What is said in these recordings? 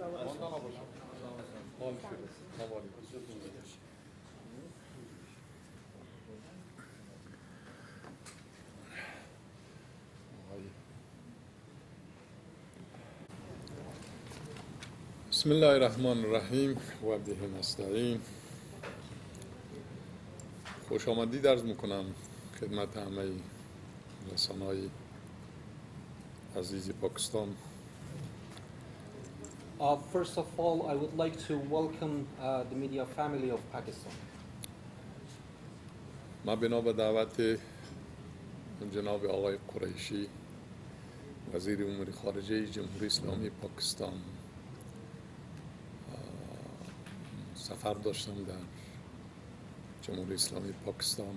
بسم الله الرحمن الرحیم و به نستعین. خوش آمدید عرض میکنم خدمت همه رسانه‌های عزیز پاکستان. First of all, I would like to welcome the media family of Pakistan. ما بنا به دعوت جناب آقای قریشی وزیر امور خارجه جمهوری اسلامی پاکستان سفر داشتم در جمهوری اسلامی پاکستان.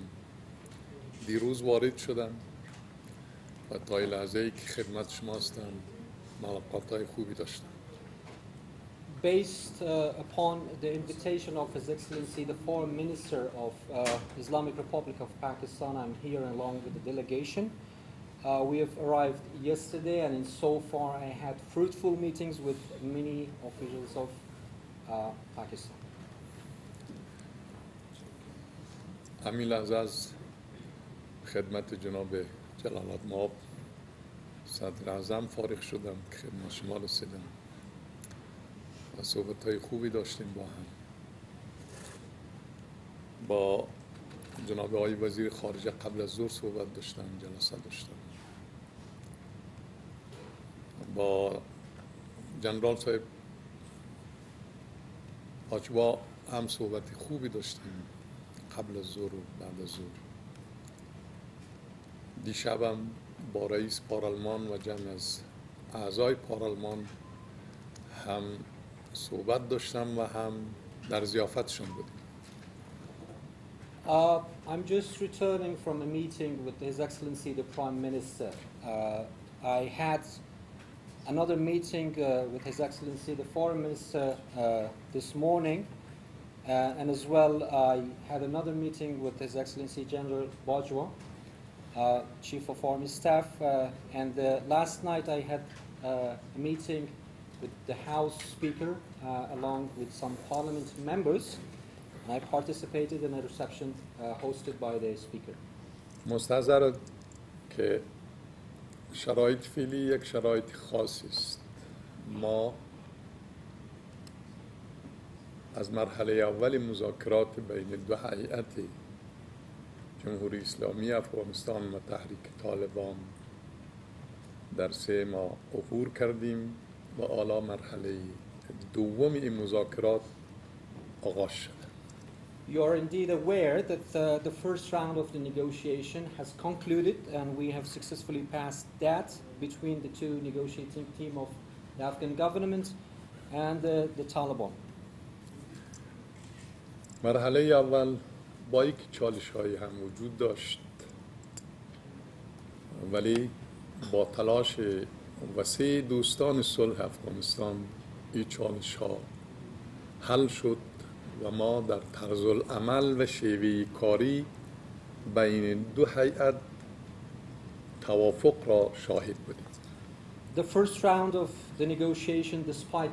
دیروز وارد شدم و تا این لحظه‌ای که خدمت شما هستم ملاقات‌های خوبی داشتم. Based upon the invitation of His Excellency the Foreign Minister of Islamic Republic of Pakistan, I'm here along with the delegation. We have arrived yesterday, and in so far I had fruitful meetings with many officials of Pakistan. همین لحظه از خدمت جناب جلالت مآب صدر اعظم فارغ شدم که خدمت شما رسیدم و صحبت‌های خوبی داشتیم با هم. با جناب آقای وزیر خارجه قبل از ظهر صحبت داشتم، جلسه داشتم. با جنرال صاحب آجوا هم صحبت خوبی داشتیم قبل از ظهر و بعد از ظهر. دیشبم با رئیس پارلمان و جمع از اعضای پارلمان هم صحبت داشتم و هم در ضیافتشون بودیم. I'm just returning from a meeting with His Excellency the Prime Minister. I had another meeting with His Excellency the Foreign Minister this morning, and as well I had another meeting with His Excellency General Bajwa, Chief of Army Staff, and last night I had a meeting with the House Speaker along with some Parliament members. I participated in a reception hosted by the Speaker. مستحضر که شرایط فعلی یک شرایط خاصی است. ما از مرحله اول مذاکرات بین دو هیئت جمهوری اسلامی افغانستان و تحریک طالبان در 3 ماه عبور کردیم و حالا مرحله دوم این مذاکرات آغاز شده. You are indeed aware that the first round of the negotiation has concluded, and we have successfully passed that between the two negotiating team of the Afghan government and the Taliban. مرحله اول با یک چالش‌هایی هم وجود داشت، ولی با تلاش وسیع دوستان صلح افغانستان این چالش‌ها حل شد و ما در طرز العمل و شیوه کاری بین دو هیئت توافق را شاهد بودیم. The first round of the negotiation, despite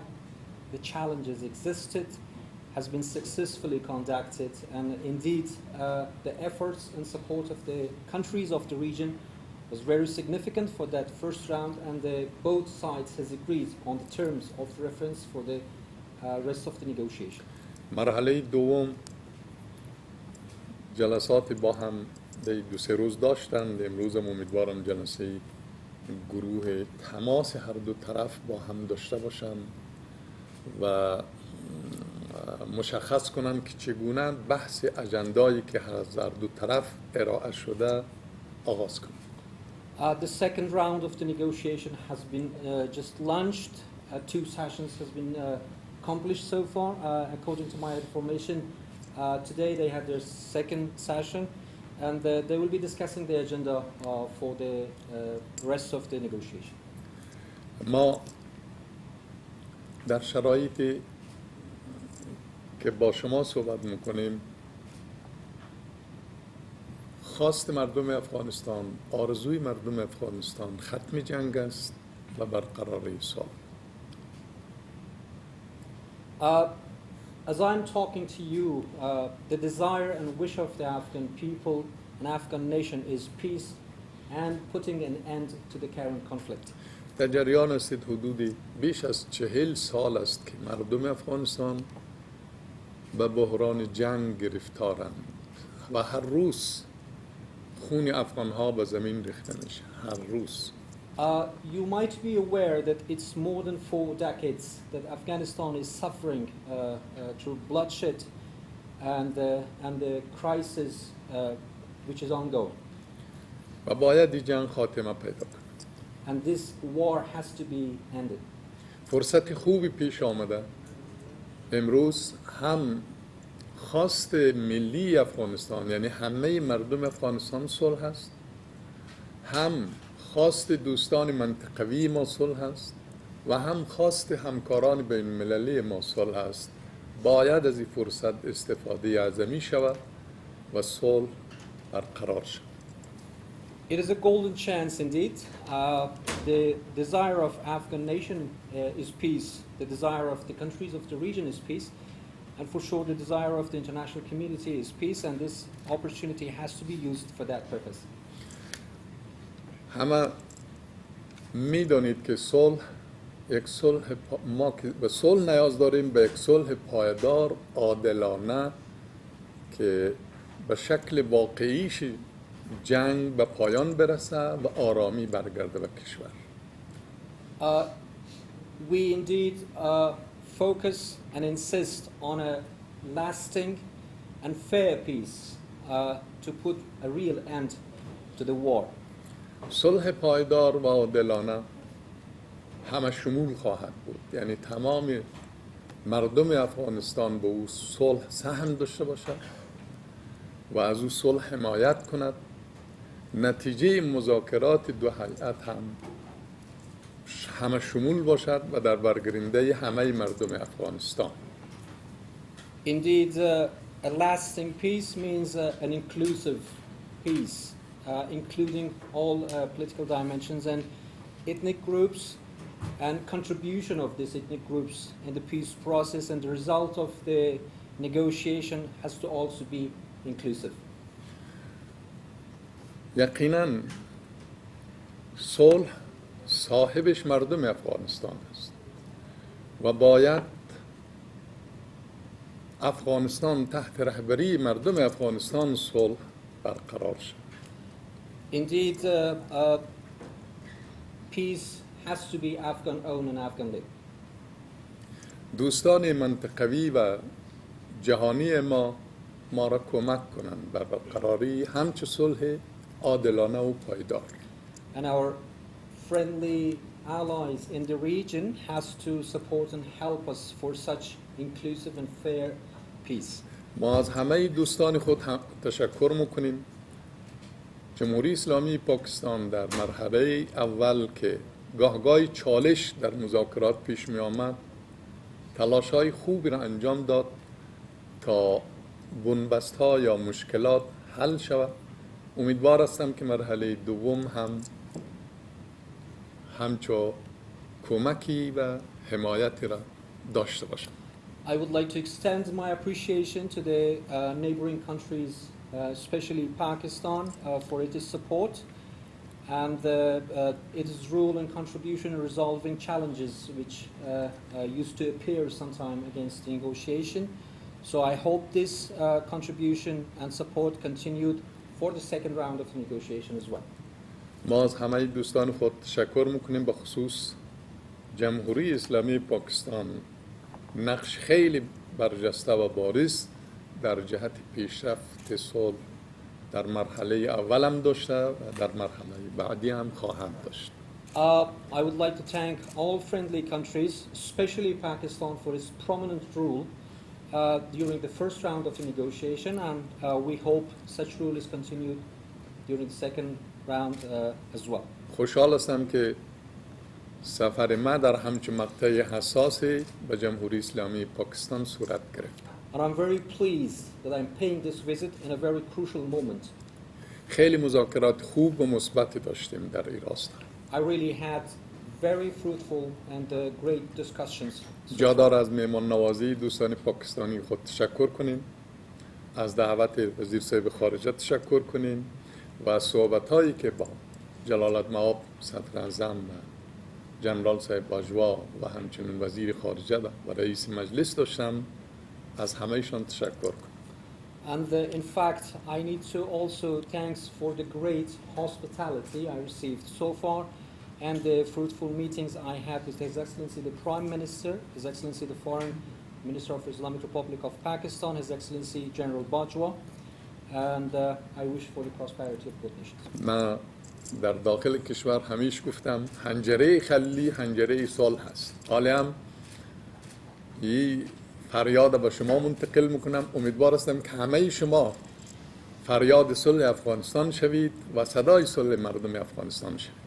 the challenges existed, has been successfully conducted, and indeed the efforts and support of the countries of the region was very significant for that first round, and both sides has agreed on the terms of reference for the rest of the negotiation. مرحله دوم جلسات با هم 2-3 روز داشتند. امروز هم امیدوارم جلسه گروه تماس هر دو طرف با هم داشته باشند و مشخص کنند که چگونه بحث اجندایی که از هر دو طرف ارائه شده آغاز کنند. The second round of the negotiation has been just launched. 2 sessions has been accomplished so far. According to my information, today they had their second session, and they will be discussing the agenda for the rest of the negotiation. ما در شرایطی که با شما صحبت میکنیم خواست مردم افغانستان، آرزوی مردم افغانستان ختم جنگ است و برقراری صلح. As I'm talking to you, the desire and wish of the Afghan people and Afghan nation is peace and putting an end to the current conflict. در جریان هستید حدودی بیش از 40 سال است که مردم افغانستان به بحران جنگ گرفتارند و هر روز خون افغانها به زمین ریخته میشه. هر روز. You might be aware that it's more than 4 decades that Afghanistan is suffering through bloodshed and the crisis which is ongoing. و باید این جنگ خاتمه پیدا کنه. And this war has to be ended. فرصت خوبی پیش آمده. امروز هم خواست ملی افغانستان یعنی همه مردم افغانستان صلح است، هم خواست دوستان منطقوی ما صلح است و هم خواست همکاران بین المللی ما صلح است. باید از این فرصت استفاده اعظمی شود و صلح برقرار شود. It is a golden chance indeed. The desire of Afghan nation is peace. The desire of the countries of the region is peace. And for sure the desire of the international community is peace, and this opportunity has to be used for that purpose. همه میدانید که صلح یک صلح ما که به صلح نیاز داریم، به یک صلح پایدار عادلانه که به شکل واقعیش جنگ به پایان برسه و آرامی برگرده به کشور. We indeed focus and insist on a lasting and fair peace to put a real end to the war. صلح پایدار و عادلانه همه شمول خواهد بود، یعنی تمام مردم افغانستان به او صلح سهم داشته باشد و از او صلح حمایت کند. نتیجه مذاکرات دو هیئت هم همه شمول باشد و در برگرنده همه مردم افغانستان. Indeed, a lasting peace means an inclusive peace, including all political dimensions and ethnic groups, and contribution of these ethnic groups in the peace process, and the result of the negotiation has to also be inclusive. یقینا صلح صاحبش مردم افغانستان است و باید افغانستان تحت رهبری مردم افغانستان صلح برقرار شد. Indeed, peace has to be Afghan owned and Afghan led. دوستان منطقوی و جهانی ما را کمک کنند بر برقراری همچه صلح عادلانه و پایدار. And our friendly allies in the region has to support and help us for such inclusive and fair peace. ما از همه دوستان خود تشکر میکنیم. جمهوری اسلامی پاکستان در مرحله اول که گاهگاهی چالش در مذاکرات پیش می آمد تلاش‌های خوبی را انجام داد تا بنبست‌ها یا مشکلات حل شود. امیدوار هستم که مرحله دوم هم همچو کمکی و حمایتی را داشته باشم. I would like to extend my appreciation to the neighboring countries, especially Pakistan, for its support and its role and contribution in resolving challenges which used to appear sometime against the negotiation. So I hope this contribution and support continued for the second round of the negotiation as well. ما از همه دوستان خود تشکر میکنیم، به خصوص جمهوری اسلامی پاکستان نقش خیلی برجسته و بارز در جهت پیشرفت صلح در مرحله اول هم داشته و در مرحله بعدی هم خواهند داشت. I would like to thank all friendly countries, especially Pakistan, for its prominent role during the first round of the negotiation, and we hope such role is continued during the second round as well. خوشحال هستم که سفر ما در همچون مقطع حساسی به جمهوری اسلامی پاکستان صورت گرفت. And I'm very pleased that I'm paying this visit in a very crucial moment. خیلی مذاکرات خوب و مثبت داشتیم در این راستا. I really had very fruitful and great discussions. جا داره از مهمان نوازی دوستان پاکستانی خود تشکر کنیم، از دعوت وزیر صاحب خارجه تشکر کنیم و از صحبت هایی که با جلالت مآب صدر اعظم جنرال صاحب باجوا و همچنین وزیر خارجه و رئیس مجلس داشتم از همهشان تشکر کنم. And in fact, I need to also thanks for the great hospitality I received so far and the fruitful meetings I had with His Excellency the Prime Minister, His Excellency the Foreign Minister of the Islamic Republic of Pakistan, His Excellency General Bajwa, and I wish for the prosperity of both nations. من در داخل کشور همیشه گفتم حنجره خلیلی حنجره صلح هست. حالا هم این فریاد به شما منتقل میکنم، امیدوار هستم که همه شما فریاد صلح افغانستان شوید و صدای صلح مردم افغانستان شوید.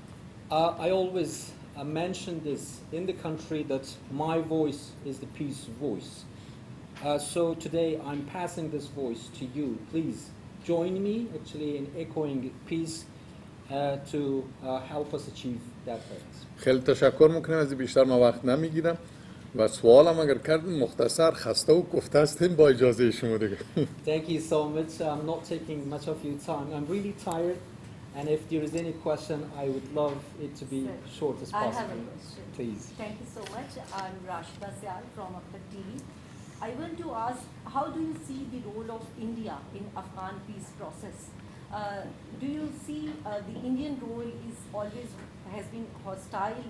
I always mention this in the country that my voice is the peace voice. So today I'm passing this voice to you. Please join me actually in echoing peace to help us achieve that purpose. خیلی تشکر میکنم، از بیشتر ما وقت نمیگیرم و سوالم اگر کردین مختصر خسته و گفته هستیم با اجازه شما دیگه. Thank you so much. I'm not taking much of your time. I'm really tired. And if there is any question, I would love it to be short as possible. I have a question. Please. Thank you so much. I'm Rashida Syal from Afghan TV. I want to ask, how do you see the role of India in Afghan peace process? Do you see the Indian role is always has been hostile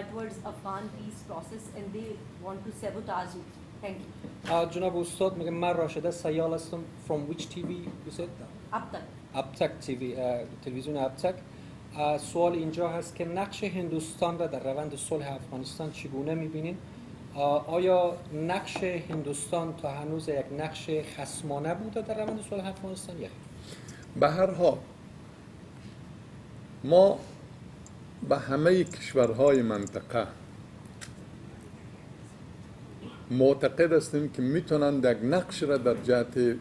towards Afghan peace process and they want to sabotage it? Thank you. جناب استاد میگم من راشده سیال هستم. From which TV you said? Afghan. ابتک تیوی، تلویزیون ابتک. سوال اینجا هست که نقش هندوستان را در روند صلح افغانستان چگونه می‌بینین؟ آیا نقش هندوستان تا هنوز یک نقش خصمانه بوده در روند صلح افغانستان یا به هر حال ما به همه کشورهای منطقه معتقد هستیم که میتونن یک نقش را در جهت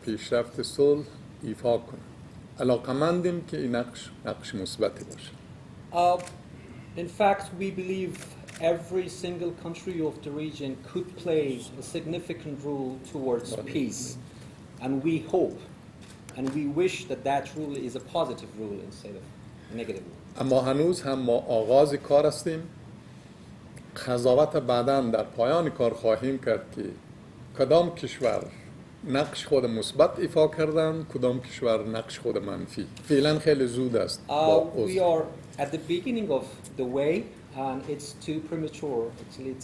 پیشرفت صلح ایفا کنن. علاقمندیم که این نقش مثبتی باشه. In fact, we believe every single country of the region could play a significant role towards peace. And we hope and we wish that that rule is a positive rule instead of a negative rule. اما هنوز هم ما آغاز کار هستیم. قضاوت بعداً در پایان کار خواهیم کرد که کدام کشور نقش خود مثبت ایفا کردن، کدام کشور نقش خود منفی. فعلا خیلی زود است. We are at the beginning of the way and it's too premature actually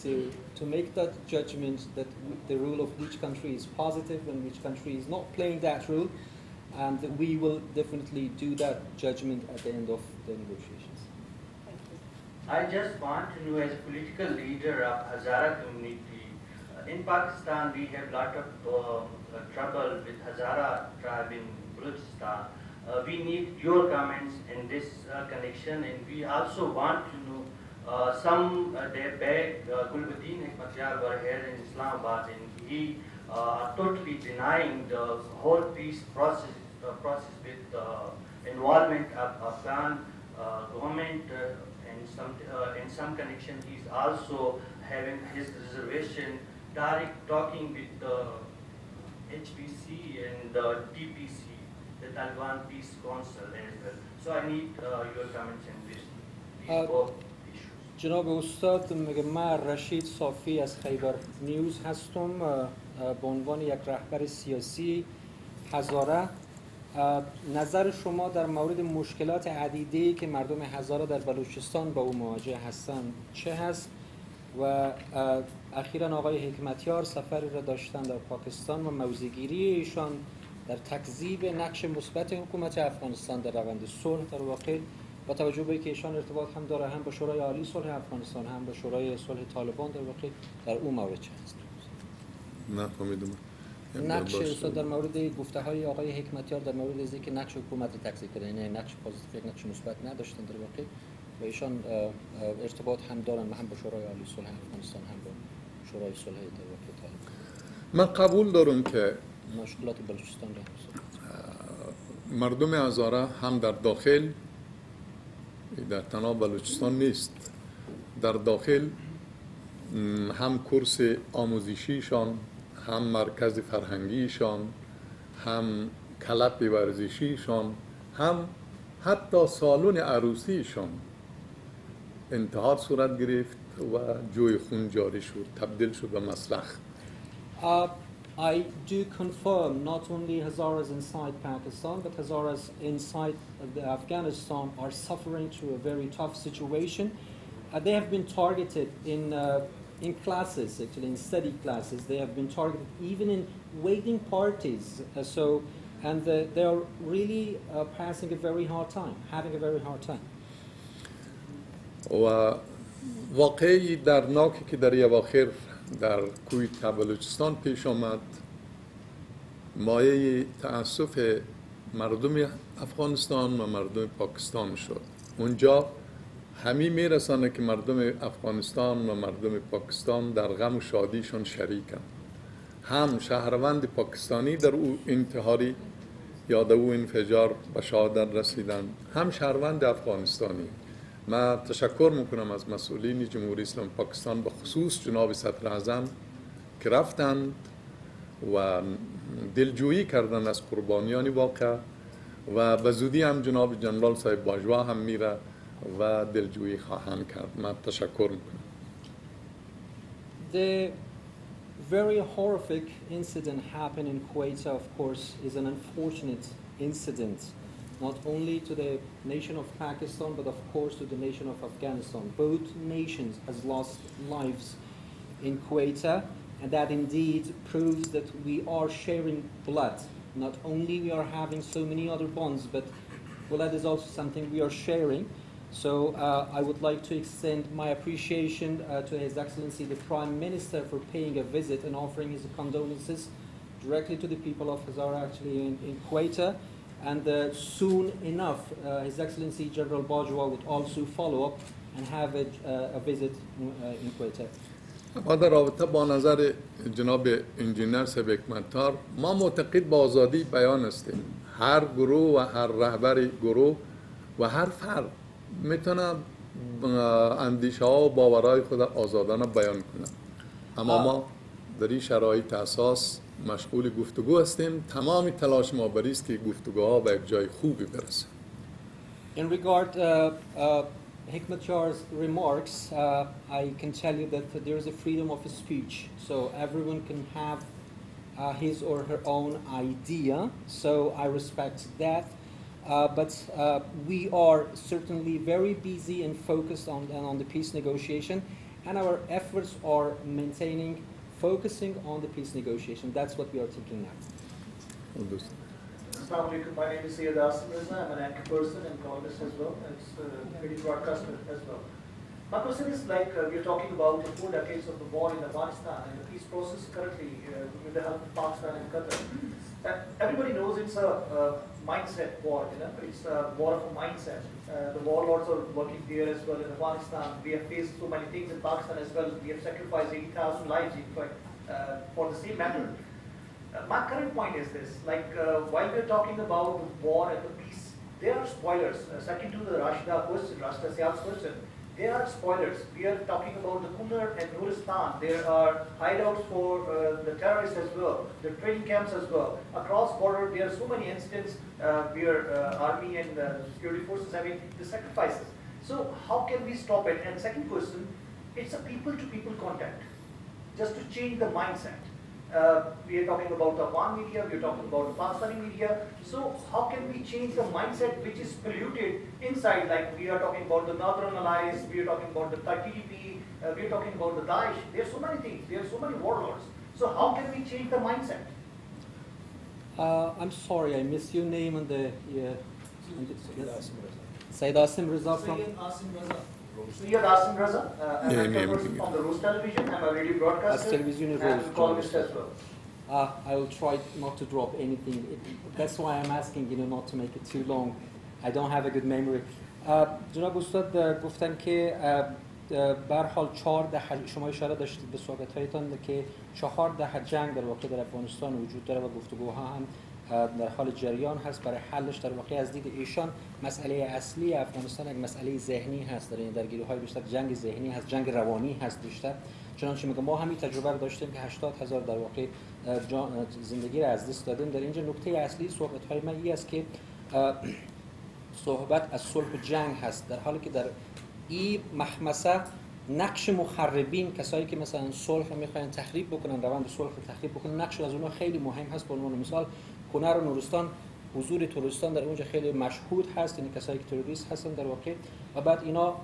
to make that judgment that the rule of which country is positive and which country is not playing that role, and we will definitely do that judgment at the end of the negotiations. Thank you. I just want to know, as political leader of Hazara community, in Pakistan we have a lot of trouble with Hazara tribe in Balochistan. We need your comments in this connection, and we also want to know some day back Gulbuddin Hikmatyar were here in Islamabad, and he totally denying the whole peace process with involvement of Afghan government. In some connection, he's also having his reservation, direct talking with the HPC and the TPC, the Taliban Peace Council as well. So I need your comments in this. These both issues. جناب استاد میگه من رشید صافی از خیبر نیوز هستم به عنوان یک رهبر سیاسی هزاره. نظر شما در مورد مشکلات عدیده‌ای که مردم هزاره در بلوچستان با او مواجه هستند چه هست؟ و اخیراً آقای حکمتیار سفری را داشتن در پاکستان و موضع‌گیری ایشان در تکذیب نقش مثبت حکومت افغانستان در روند صلح در واقع با توجه به اینکه ایشان ارتباط هم داره هم با شورای عالی صلح افغانستان هم با شورای صلح طالبان در واقع در اون مورد چه هست؟ نفهمیدم. نقش استاد در مورد گفته‌های آقای حکمتیار در مورد از اینکه نقش حکومت تکذیب کردن، یعنی نقش پوزیتیو نقش مثبت نداشتن در واقع و ایشان ارتباط هم دارن هم با شورای عالی صلح افغانستان هم با شورای صلح در واقع طالبان. من قبول دارم که مشکلات بلوچستان را مردم هزاره هم در داخل در تنها بلوچستان نیست، در داخل هم کورس آموزشیشان، هم مرکز فرهنگیشان، هم کلب ورزشیشان، هم حتی سالن عروسیشان انتحار صورت گرفت و جوی خون جاری شد، تبدیل شد به مسلخ. I do confirm not only Hazaras inside Pakistan, but Hazaras inside Afghanistan are suffering through a very tough situation. They have been targeted in classes, actually in study classes. They have been targeted even in wedding parties. And they are really passing a very hard time, having a very hard time. و واقعی درناکی که در اواخر در کویت و بلوچستان پیش آمد مایه تأسف مردم افغانستان و مردم پاکستان شد. اونجا همی میرسانه که مردم افغانستان و مردم پاکستان در غم و شادیشون شریکن. هم شهروند پاکستانی در او انتحاری یا در او انفجار به شهادت رسیدن، هم شهروند افغانستانی. من تشکر میکنم از مسئولین جمهوری اسلامی پاکستان به خصوص جناب صدر اعظم که رفتند و دلجویی کردن از قربانیان واقع و به زودی هم جناب جنرال صاحب باجوا هم میره و دلجویی خواهند کرد. من تشکر میکنم. The very horrific incident happened in Kuwait, of course, is an unfortunate incident, not only to the nation of Pakistan, but of course to the nation of Afghanistan. Both nations has lost lives in Kuwait, and that indeed proves that we are sharing blood. Not only we are having so many other bonds, but blood is also something we are sharing. So I would like to extend my appreciation to His Excellency the Prime Minister for paying a visit and offering his condolences directly to the people of Hazara, actually in Kuwait. And soon enough, His Excellency General Bajwa would also follow up and have a visit in Kuwait. ما در رابطه با نظر جناب انجینر سبکمنتار ما معتقد به آزادی بیان هستیم. هر گروه و هر رهبر گروه و هر فرد میتونه اندیشه ها و باورهای خود آزادانه بیان کنه. اما ما در این شرایط اساس مشغول گفتگو هستیم. تمام تلاش ما بر است که گفتگوها به یک جای خوبی برسه. In regard Hikmatyar's remarks, I can tell you that there is a freedom of speech, so everyone can have his or her own idea, so I respect that. But we are certainly very busy and focused on the peace negotiation, and our efforts are focusing on the peace negotiation. That's what we are thinking now. Assalamu alaikum. My name is Syed Asim Raza. I'm an anchor person and columnist as well. It's a radio broadcaster as well. My question is like we're talking about the 4 decades of the war in Afghanistan and the peace process currently with the help of Pakistan and Qatar. Everybody knows it's a mindset war, you know, it's a war of a mindset. The warlords are working there as well in Afghanistan. We have faced so many things in Pakistan as well. We have sacrificed 80,000 lives in fact for the same matter. My current point is this, like while we're talking about the war and the peace, there are spoilers. Second to the Rashida question, Rashida Sial's question, there are spoilers. We are talking about the Kunar and Nuristan. There are hideouts for the terrorists as well, the training camps as well. Across border, there are so many incidents where army and security forces having the sacrifices. So how can we stop it? And second question, it's a people-to-people contact, just to change the mindset. We are talking about the Afghan media, we are talking about the Pakistani media. So how can we change the mindset which is polluted inside? Like we are talking about the Northern Alliance, we are talking about the TTP, we are talking about the Daesh. There are so many things, there are so many warlords. So how can we change the mindset? I'm sorry, I missed your name on the... Syed Asim Raza from... Syed Asim Raza, I'm a person from the Rose Television. I'm a radio broadcaster and columnist as well. I will try not to drop anything. That's why I'm asking, not to make it too long. I don't have a good memory. جناب استاد گفتن که به هر حال 4 دهه شما اشاره داشتید به صحبت‌هایتان که 4 دهه جنگ در واقع در افغانستان وجود داره و گفتگوها هم در حال جریان هست برای حلش. در واقع از دید ایشان مسئله اصلی افغانستان یک مسئله ذهنی هست، در این درگیری‌های بیشتر جنگ ذهنی هست، جنگ روانی هست بیشتر. چنانچه میگم ما همین تجربه رو داشتیم که 80,000 در واقع زندگی را از دست دادیم. در اینجا نکته اصلی صحبت‌های من این است که صحبت از صلح و جنگ هست، در حالی که در این مخمسه نقش مخربین، کسایی که مثلا صلح رو میخواین تخریب بکنن، روند صلح رو تخریب بکنن، نقش از اونها خیلی مهم هست. به عنوان مثال کنر و نورستان، حضور تروریستان در اونجا خیلی مشهود هست، یعنی کسایی که تروریست هستن در واقع. و بعد اینا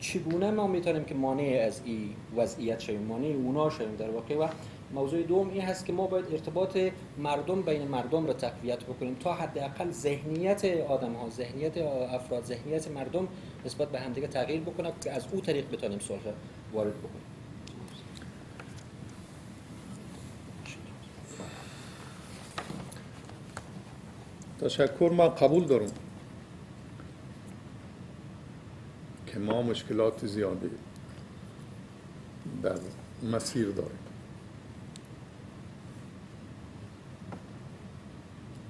چگونه ما میتونیم که مانع از این وضعیت شویم، مانع اونا شویم در واقع. و موضوع دوم این هست که ما باید ارتباط مردم بین مردم را تقویت بکنیم تا حداقل ذهنیت آدم‌ها، ذهنیت افراد، ذهنیت مردم نسبت به همدیگه تغییر بکنه که از اون طریق بتونیم صلح وارد بکنیم. تشکر. ما قبول دارم که ما مشکلات زیادی در مسیر داریم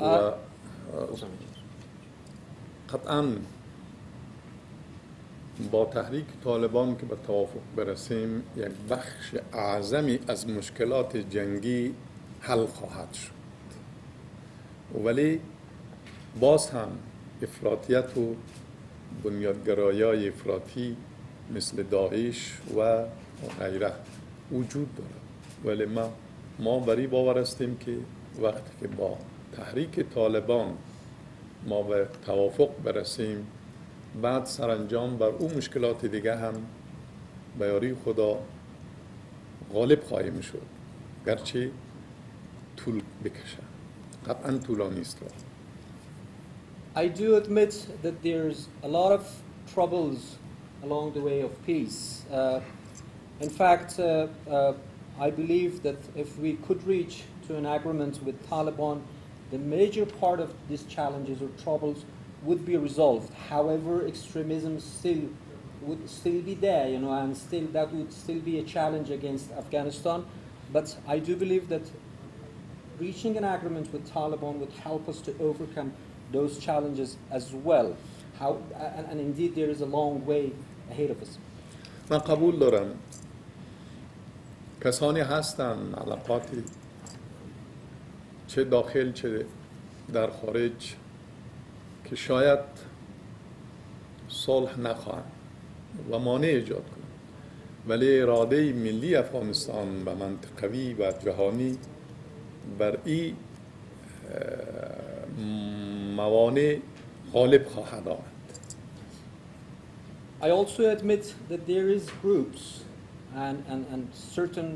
و قطعاً با تحریک طالبان که به توافق برسیم یک بخش اعظمی از مشکلات جنگی حل خواهد شد، ولی باز هم افراطیت و بنیادگرایای افراطی مثل داعش و غیره وجود دارد. ولی ما بری باور هستیم که وقتی که با تحریک طالبان ما به توافق برسیم، بعد سرانجام بر اون مشکلات دیگه هم به یاری خدا غالب خواهیم شد، گرچه طول بکشه. قطعا طولانی است. I do admit that there's a lot of troubles along the way of peace. In fact, I believe that if we could reach to an agreement with Taliban, the major part of these challenges or troubles would be resolved. However, extremism would still be there, you know, and that would still be a challenge against Afghanistan. But I do believe that reaching an agreement with Taliban would help us to overcome those challenges as well. And indeed, there is a long way ahead of us. من قبول دارم کسانی هستن علاقاتی چه داخل چه در خارج که شاید صلح نخواهند و مانع ایجاد کنند، ولی اراده ملی افغانستان و منطقوی و جهانی بر این موانع غالب خواهد آمد. I also admit that there is groups and certain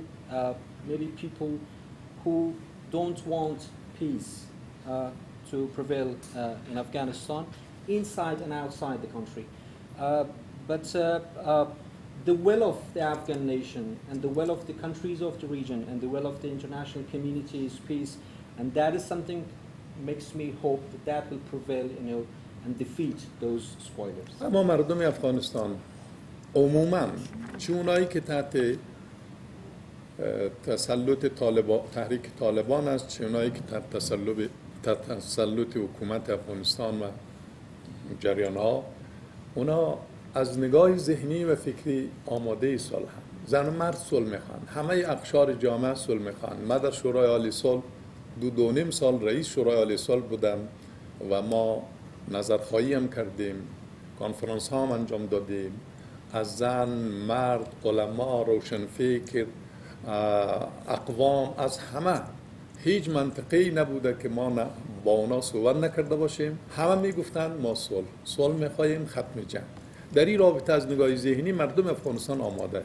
maybe people who don't want peace to prevail in Afghanistan, inside and outside the country. But the will of the Afghan nation and the will of the countries of the region and the will of the international community is peace, and that is something makes me hope that will prevail, you know, and defeat those spoilers. اما مردم افغانستان عموما چه اونایی که تحت تسلط تحریک طالبان است، چه اونایی که تحت تسلط حکومت افغانستان و جریان ها، اونا از نگاه ذهنی و فکری آماده صلح هم. زن و مرد صلح میخوان، همه اقشار جامعه صلح میخوان. من در شورای عالی صلح 2.5 سال رئیس شورای عالی صلح بودم و ما نظرخواهی هم کردیم، کنفرانس ها هم انجام دادیم، از زن، مرد، علما، روشنفکر، اقوام، از همه. هیچ منطقه‌ای نبوده که ما با اونا صحبت نکرده باشیم. همه میگفتن ما صلح میخواهیم، ختم جنگ. در این رابطه از نگاه ذهنی مردم افغانستان آماده.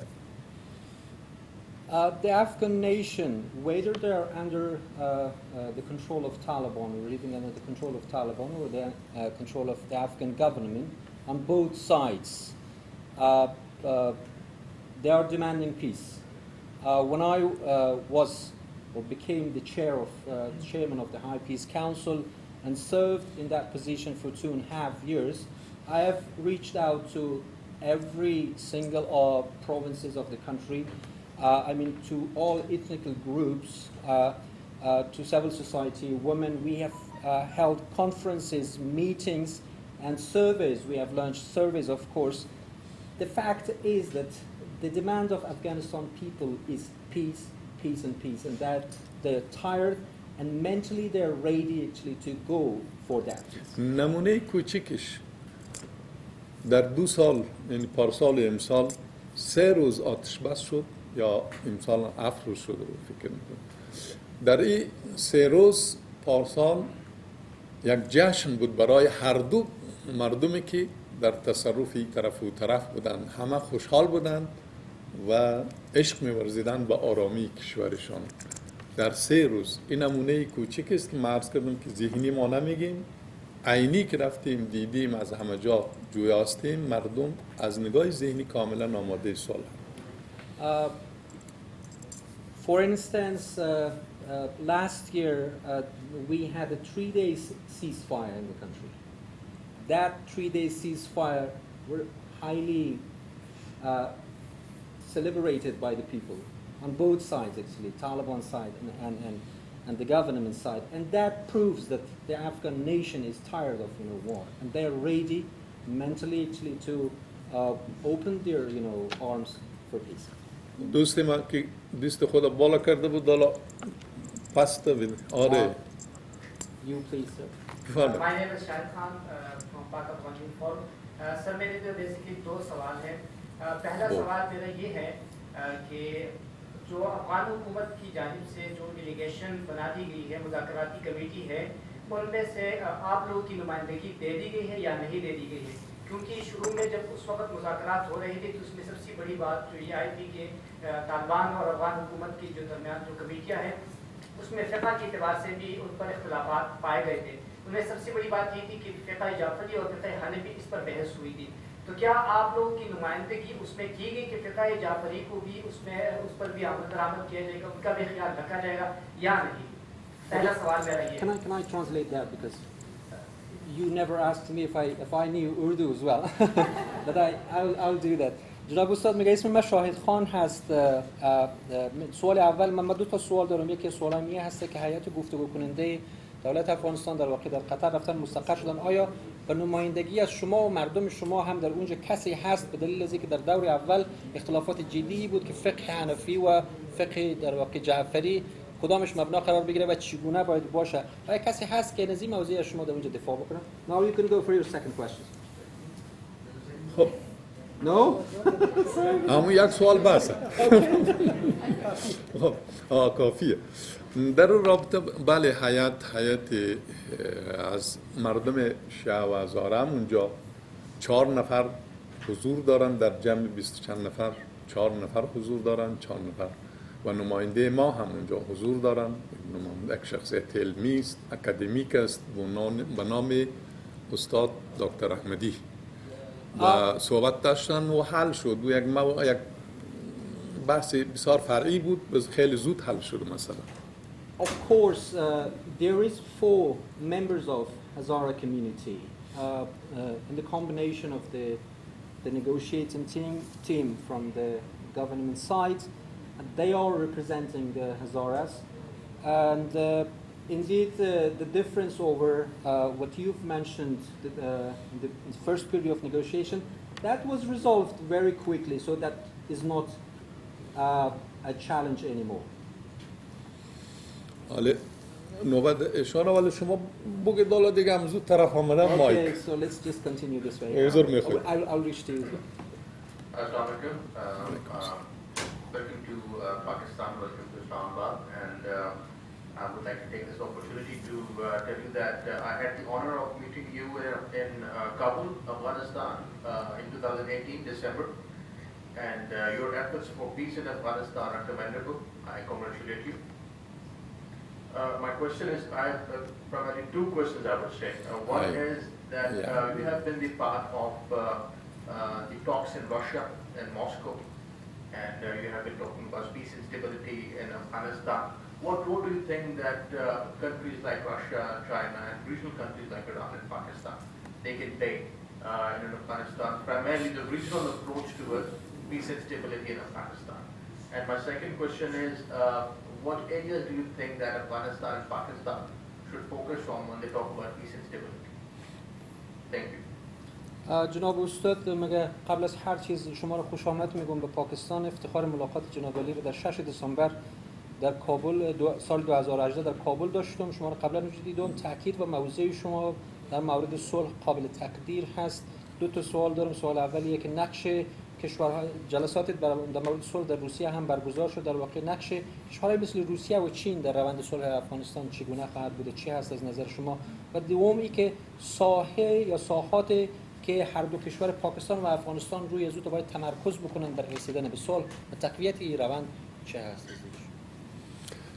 The Afghan nation, whether they are under the control of Taliban or living under the control of Taliban or the control of the Afghan government, on both sides, they are demanding peace. When I became the chairman of the High Peace Council and served in that position for 2.5 years, I have reached out to every single provinces of the country, to all ethnic groups, to civil society, women. We have held conferences, meetings, and surveys. We have launched surveys, of course. The fact is that the demand of Afghanistan people is peace, peace, and peace, and that they're tired and mentally they're ready actually to go for that. نمونه کوچیکش در 2 سال، یعنی پارسال امسال 3 روز آتش بس شد، یا امسال 7 روز شده رو فکر میکنم. در این 3 روز پارسال یک جشن بود برای هر دو مردمی که در تصرف این طرف و طرف بودن. همه خوشحال بودند و عشق می‌ورزیدند به آرامی کشورشان. در 3 روز این نمونه کوچیک است که عرض کردم که ذهنی ما نمیگیم، عینی که رفتیم دیدیم، از همه جا جویاستیم، مردم از نگاه ذهنی کاملا آماده صلح. For instance, last year we had a 3-day ceasefire in the country. That 3-day ceasefire were highly celebrated by the people on both sides, actually, Taliban side and the government side, and that proves that the Afghan nation is tired of war, and they are ready mentally actually to open their arms for peace. دوست ما که دوست خود بالا کرده بود حالا پس بده. آره. You please, sir. My name is Shahid Khan from Pakistani Forum. Sir, मेरे तो basically 2 सवाल हैं. पहला सवाल मेरा ये है कि जो अफगान हुकूमत की जानिब से जो डेलीगेशन बना दी गई है, मुज़ाकराती कमेटी है, उनमें से आप लोगों की नुमाइंदगी दे दी गई है या नहीं दे दी गई है? क्योंकि शुरू में जब उस वक्त मुज़ाकरात हो रहे थे तो उसमें सबसे बड़ी बात जो ये आई थी कि तालिबान और अफगान हुकूमत की जो दरमियान जो कमेटियाँ हैं उसमें फ़िक़ा के अतबार से भी उन पर इख्तिलाफ़ात पाए गए थे. उनमें सबसे बड़ी बात ये थी कि फ़िक़ा जाफ़री और फ़िक़ा हनफ़ी इस पर बहस हुई थी. तो क्या आप लोगों की नुमाइंदगी उसमें की गई कि फ़िक़ा जाफ़री को भी उसमें उस पर भी आमद दरामद किया जाएगा, उनका भी ख्याल रखा जाएगा या नहीं? पहला सवाल मेरा ये. Can I translate that, because you never asked me if I knew Urdu as well, but I'll do that. جناب استاد میگه اسم من شاهد خان هست. سوال اول من 2 تا سوال دارم. یکی سوالم این هست که هیئت گفتگو کننده دولت افغانستان در واقع در قطر رفتن مستقر شدن، آیا به نمایندگی از شما و مردم شما هم در اونجا کسی هست به دلیل از اینکه در دور اول اختلافات جدی بود که فقه حنفی و فقه در واقع جعفری کدامش مبنا قرار بگیره و چگونه باید باشه؟ آیا کسی هست که از این موضوع شما در اونجا دفاع بکنه؟ Now you can go for your second question. خب No? همون یک سوال بس. کافیه. در رابطه بله هیئت از مردم شیعه و هزاره هم اونجا 4 نفر حضور دارن، در جمع 20 چند نفر 4 نفر حضور دارن، 4 نفر و نماینده ما هم اونجا حضور دارن. یک شخصیت علمی است، اکادمیک است به نام استاد دکتر احمدی و صحبت داشتن و حل شد. و یک بحث بسیار فرعی بود، بس خیلی زود حل شد مثلا. Of course, there is 4 members of Hazara community in the combination of the negotiating team from the government side. And they are representing the Hazaras. And indeed, the difference over what you've mentioned in the first period of negotiation, that was resolved very quickly, so that is not a challenge anymore. حاله نوبت اشاره ولی شما بگید حالا دیگه هم زود طرف آمدن مایک. Okay, so let's just continue this way. عذر میخوام. I'll reach to you. Assalamu alaikum. Welcome to Pakistan, welcome to Islamabad, and I would like to take this opportunity to tell you that I had the honor of meeting you in Kabul, Afghanistan in 2018, December, and your efforts for peace in Afghanistan are commendable. I congratulate you. My question is, I have primarily 2 questions I would say. One is that you have been the part of the talks in Russia and Moscow, and you have been talking about peace and stability in Afghanistan. What role do you think that countries like Russia, China, and regional countries like Iran and Pakistan, they can play in Afghanistan, primarily the regional approach towards peace and stability in Afghanistan? And my second question is, what areas do you think that Afghanistan and Pakistan should focus on when they talk about peace and stability? Thank you. جناب استاد، مگه قبل از هر چیز شما رو خوش آمد میگم به پاکستان. افتخار ملاقات جناب علی رو در 6 دسامبر در کابل سال 2018 در کابل داشتم. شما رو قبلا دیدم. تاکید و موضوع شما در مورد صلح قابل تقدیر هست. دو تا سوال دارم. سوال اولیه که نقش کشورها جلسات در مورد صلح در روسیه هم برگزار شد. در واقع نقش کشورهای مثل روسیه و چین در روند صلح افغانستان چگونه خواهد بود؟ چی هست از نظر شما؟ و دومی که ساحه یا ساحات که هر دو کشور پاکستان و افغانستان روی از او باید تمرکز بکنن در رسیدن به صلح و تقویت این روند چه هست؟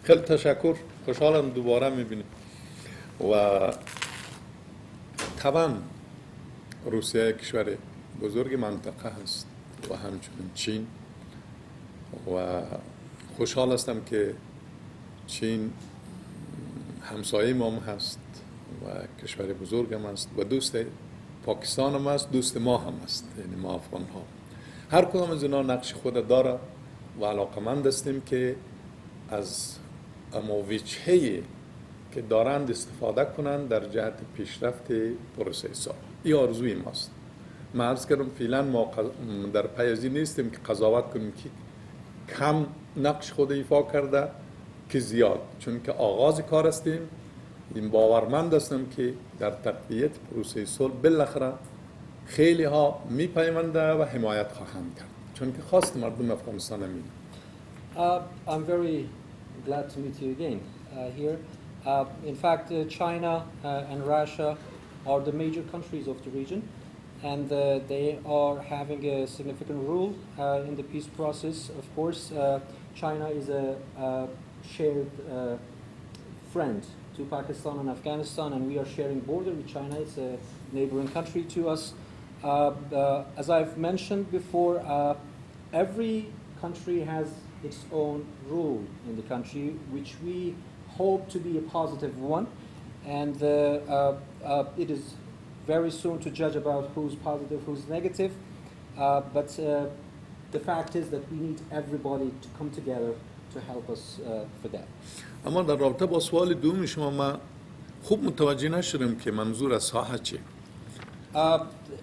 خیلی تشکر. خوشحالم دوباره میبینیم. و طبعا روسیه کشور بزرگ منطقه هست و همچنین چین، و خوشحال هستم که چین همسایه ما هم هست و کشور بزرگ هم هست و دوست پاکستان هم هست، دوست ما هم هست، یعنی ما افغان ها. هر کدام از اینا نقش خود داره و علاقمند هستیم که از اما وجهی که دارند استفاده کنند در جهت پیشرفت پروسه صلح. این آرزوی ماست. من عرض کردم فعلا ما در پی از این نیستیم که قضاوت کنیم که کم نقش خود ایفا کرده که زیاد، چون که آغاز کار هستیم. این باورمند هستم که در تقویت پروسه صلح بالاخره خیلی ها میپیونده و حمایت خواهند کرد، چون که خواست مردم افغانستان همین. I'm very glad to meet you again here. In fact, China and Russia are the major countries of the region, and they are having a significant role in the peace process. Of course, China is a shared friend to Pakistan and Afghanistan, and we are sharing border with China. It's a neighboring country to us. As I've mentioned before, every country has its own role in the country, which we hope to be a positive one, and it is very soon to judge about who's positive, who's negative, but the fact is that we need everybody to come together to help us for that. اما در رابطه با سوال دوم شما ما خوب متوجه نشدم که منظور از ساحه چیه.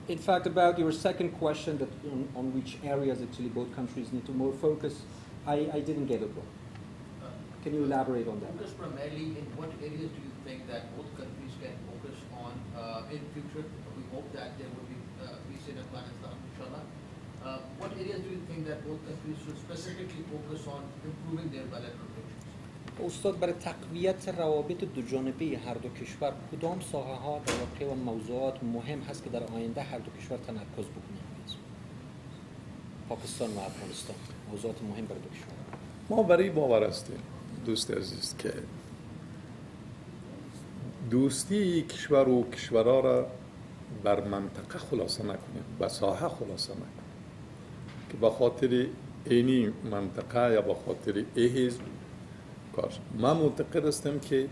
In fact, about your second question, that on which areas actually both countries need to more focus, I didn't get it well. Can you elaborate on that? Focus primarily in what areas do you think that both countries can focus on in future? We hope that there will be peace in Afghanistan, inshallah. What areas do you think that both countries should specifically focus on improving their bilateral relations? استاد، برای تقویت روابط دو جانبه هر دو کشور کدام ساحه ها در واقع و موضوعات مهم هست که در آینده هر دو کشور تمرکز بکنند؟ پاکستان و افغانستان موضوعات مهم برای دو کشور. ما برای باور هستیم دوست عزیز که دوستی کشور و کشورها را بر منطقه خلاصه نکنیم، به ساحه خلاصه نکنیم که به خاطر اینی منطقه یا به خاطر حزب کار. من معتقد هستم که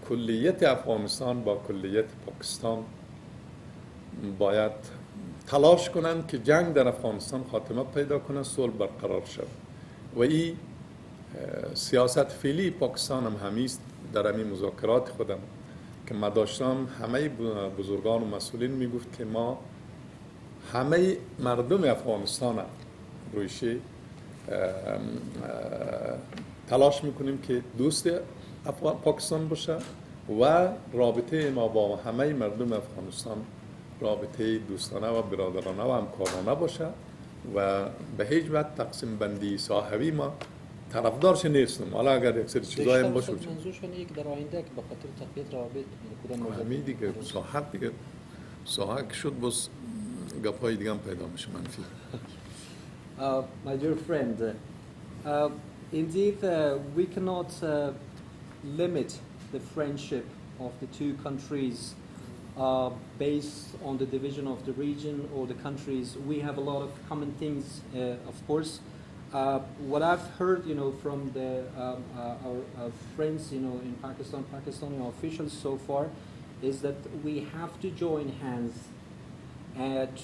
کلیت افغانستان با کلیت پاکستان باید تلاش کنند که جنگ در افغانستان خاتمه پیدا کنه، صلح برقرار شد. و این سیاست فعلی پاکستان هم همیست. در همین مذاکرات خودم که ما داشتم همه بزرگان و مسئولین میگفت که ما همه مردم افغانستان رویشه تلاش میکنیم که دوست پاکستان باشه و رابطه ما با همه مردم افغانستان رابطه دوستانه و برادرانه و همکارانه باشه و به هیچ وجه تقسیم بندی ساحوی ما طرفدارش نیستم. حالا اگر یک سری چیزایی هم باشه منظورش اینه که در آینده که به خاطر تقویت روابط کدام موضوع دیگه ساحه که شد باز گپای دیگه هم پیدا میشه منفی. My dear friend, indeed we cannot limit the friendship of the two countries based on the division of the region or the countries. We have a lot of common things, of course. What I've heard, from our friends, in Pakistan, Pakistani officials so far, is that we have to join hands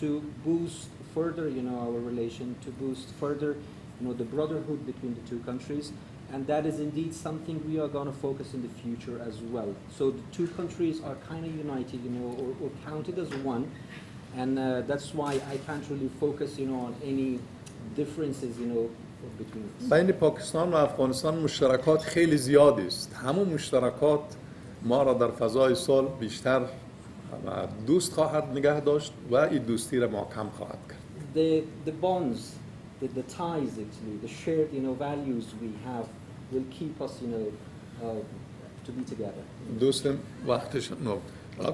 to boost further, our relation, to boost further the brotherhood between the two countries, and that is indeed something we are going to focus in the future as well. So the two countries are kind of united, or counted as one, and that's why I can't really focus, on any differences, between us. بین پاکستان و افغانستان مشترکات خیلی زیادی است. همون مشترکات ما را در فضای صلح بیشتر دوست خواهد نگه داشت و این دوستی را محکم خواهد کرد. The bonds, the ties actually, the shared values we have will keep us to be together. دوستم وقتش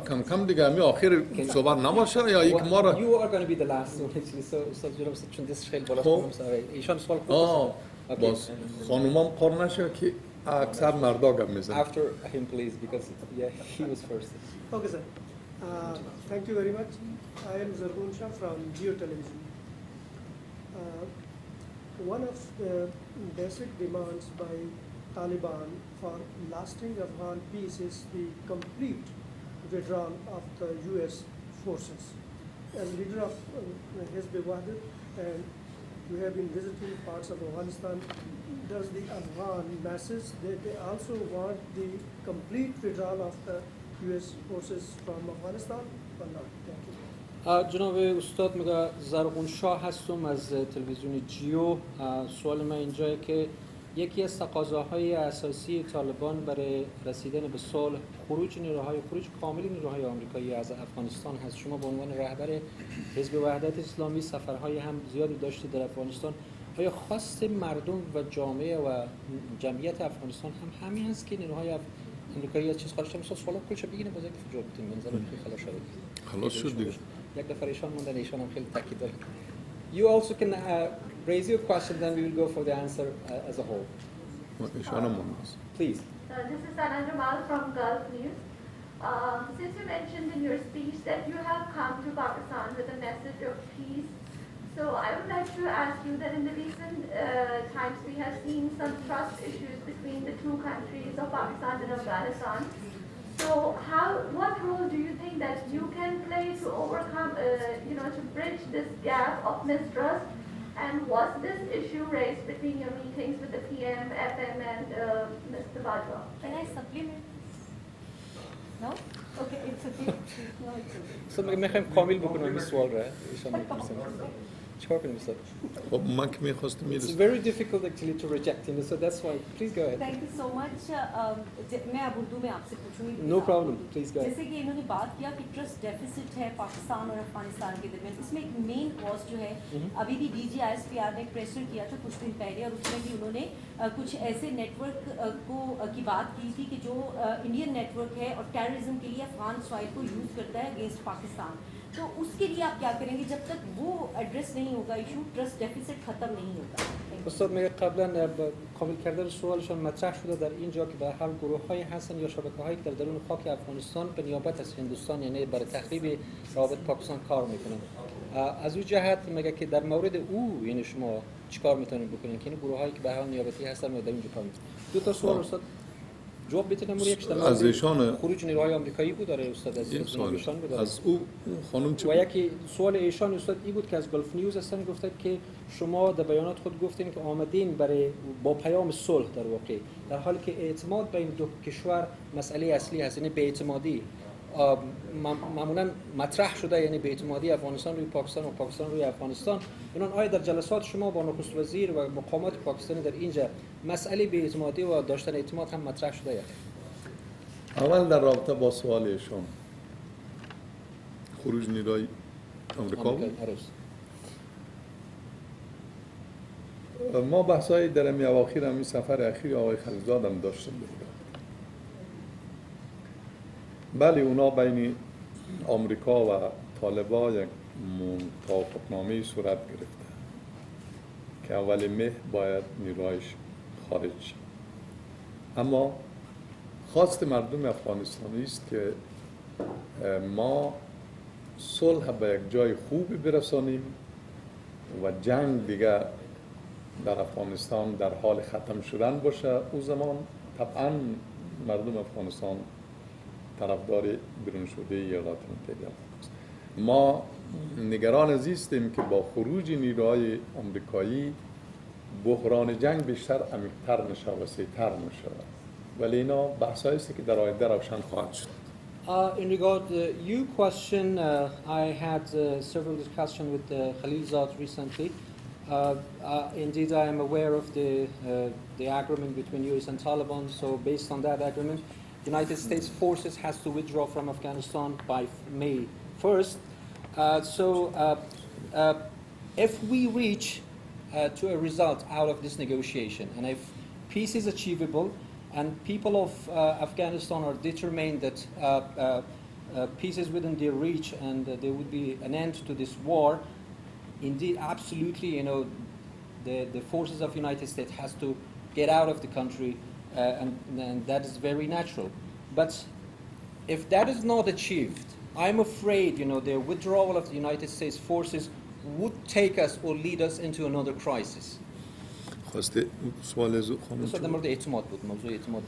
کم کم دیگه همی آخر صحبت نباشه یا یک ما را You are going to be the last one actually, so استاد جناب چون دست خیلی بالا است. ایشان سوال کنید. باز خانومم قر نشه که اکثر مردا گپ میزنن. After him please, because he was first. Okay sir. Thank you very much. I am Zargun Shah from Geo Television. One of the basic demands by Taliban for lasting Afghan peace is the complete withdrawal of the U.S. forces. As leader of Wahdet, and you have been visiting parts of Afghanistan, does the Afghan masses, they also want the complete withdrawal of the U.S. forces from Afghanistan or not? Thank you. جناب استاد میگه زرغون شاه هستم از تلویزیون جیو. سوال من اینجایه که یکی از تقاضاهای اساسی طالبان برای رسیدن به صلح خروج کامل نیروهای آمریکایی از افغانستان هست. شما به عنوان رهبر حزب وحدت اسلامی سفرهای هم زیادی داشتید در افغانستان. آیا خواست مردم و جامعه و جمعیت افغانستان هم همین است که نیروهای آمریکایی از چیز خارج نمیشه؟ سوال کلش بگین باز یک جواب بدین. منظر خلاص شد. خلاص شد دیگه. یک دفعه ایشان موندن، ایشان هم خیلی تاکید داره. You also can raise your question, then we will go for the answer as a whole. Please. This is Anand Mal from Gulf News. Since you mentioned in your speech that you have come to Pakistan with a message of peace, so I would like to ask you that in the recent times we have seen some trust issues between the two countries of Pakistan and Afghanistan. So what role do you think that you can play to overcome, to bridge this gap of mistrust? And was this issue raised between your meetings with the PM, FM, and Mr. Bajwa? Can I supplement? No? Okay, it's okay. No, it's okay. So میخوایم کامل بکنم این سوال را. ایشان میپرسیم. چیکار کنیم استاد؟ خب من که میخواستم It's very difficult actually to reject him, so that's why. Please go ahead. Thank you so much. मैं अब उर्दू में आपसे पूछूंगी. No problem. Please go ahead. जैसे कि इन्होंने बात किया कि ट्रस्ट डेफिसिट है पाकिस्तान और अफगानिस्तान के दरमियान, इसमें एक मेन कॉज जो है, अभी भी DGISPR ने एक प्रेशर किया था कुछ दिन पहले, और उसमें भी उन्होंने कुछ ऐसे नेटवर्क की बात की थी कि जो इंडियन नेटवर्क है और टेररिज्म के लिए अफगान सॉइल को यूज़ करता है अगेंस्ट पाकिस्तान. तो उसके लिए आप क्या करेंगे जब तक वो एड्रेस नहीं होगा इशू, ट्रस्ट डेफिसिट खत्म नहीं होगा? استاد میگه قبلا کامل کردن سوالشون مطرح شده در اینجا که به هر گروه‌هایی هستن یا شبکه‌هایی که در درون خاک افغانستان به نیابت از هندوستان یعنی برای تخریب روابط پاکستان کار میکنن. از اون جهت میگه که در مورد او یعنی شما چیکار میتونید بکنید که این گروه‌هایی که به هر نیابتی هستن در اینجا کار میکنن. دو تا سوال استاد جواب بدید. یکش از ایشان خروج نیروهای آمریکایی بود داره استاد از ایشان بود. از او خانم چی و یکی سوال ایشان استاد این بود که از گلف نیوز هستن گفته که شما در بیانات خود گفتین که آمدین برای با پیام صلح در واقع، در حالی که اعتماد بین دو کشور مسئله اصلی هست، یعنی بی‌اعتمادی معمولا مطرح شده، یعنی بی‌اعتمادی افغانستان روی پاکستان و پاکستان روی افغانستان. بنابراین آیا در جلسات شما با نخست وزیر و مقامات پاکستانی در اینجا مسئله بی‌اعتمادی و داشتن اعتماد هم مطرح شده یا اول در رابطه با سوال ایشون خروج نیروی آمریکا بود؟ ما بحثای در امی اواخیر همین سفر اخیر آقای خلیزاد هم داشتیم. بله اونا بین آمریکا و طالبان یک توافقنامه صورت گرفته که اول مه باید نیروهایش خارج شد. اما خواست مردم افغانستانی است که ما صلح به یک جای خوبی برسانیم و جنگ دیگه در افغانستان در حال ختم شدن باشه. او زمان طبعا مردم افغانستان طرفدار بیرون شده ایالات متحده آمریکاست. ما نگران از ایستیم که با خروج نیروهای آمریکایی بحران جنگ بیشتر عمیق‌تر میشه و وسیع‌تر میشه، ولی اینا بحثایی است که در آینده روشن خواهد شد. In regard you question, I had several discussions with Khalil recently. Indeed, I am aware of the agreement between US and Taliban. So, based on that agreement, United States forces has to withdraw from Afghanistan by May 1st. If we reach to a result out of this negotiation, and if peace is achievable, and people of Afghanistan are determined that peace is within their reach and there would be an end to this war, indeed, absolutely, the forces of the United States has to get out of the country, and that is very natural. But if that is not achieved, I'm afraid, the withdrawal of the United States forces would take us or lead us into another crisis. سوال خانم در مورد اعتماد بود، موضوع اعتماد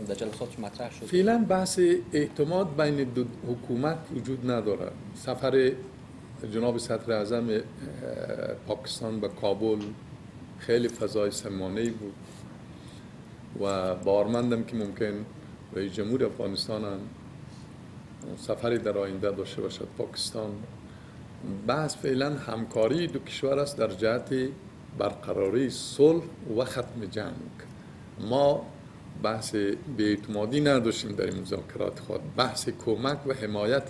در جلسات مطرح شد. فعلا بحث اعتماد بین دو حکومت وجود نداره. سفر جناب صدر اعظم پاکستان به کابل خیلی فضای صمیمانه‌ای بود و باورمندم که ممکن رئیس جمهور افغانستان هم سفری در آینده داشته باشد پاکستان. بحث فعلا همکاری دو کشور است در جهت برقراری صلح و ختم جنگ. ما بحث بی‌اعتمادی نداشتیم در این مذاکرات خود. بحث کمک و حمایت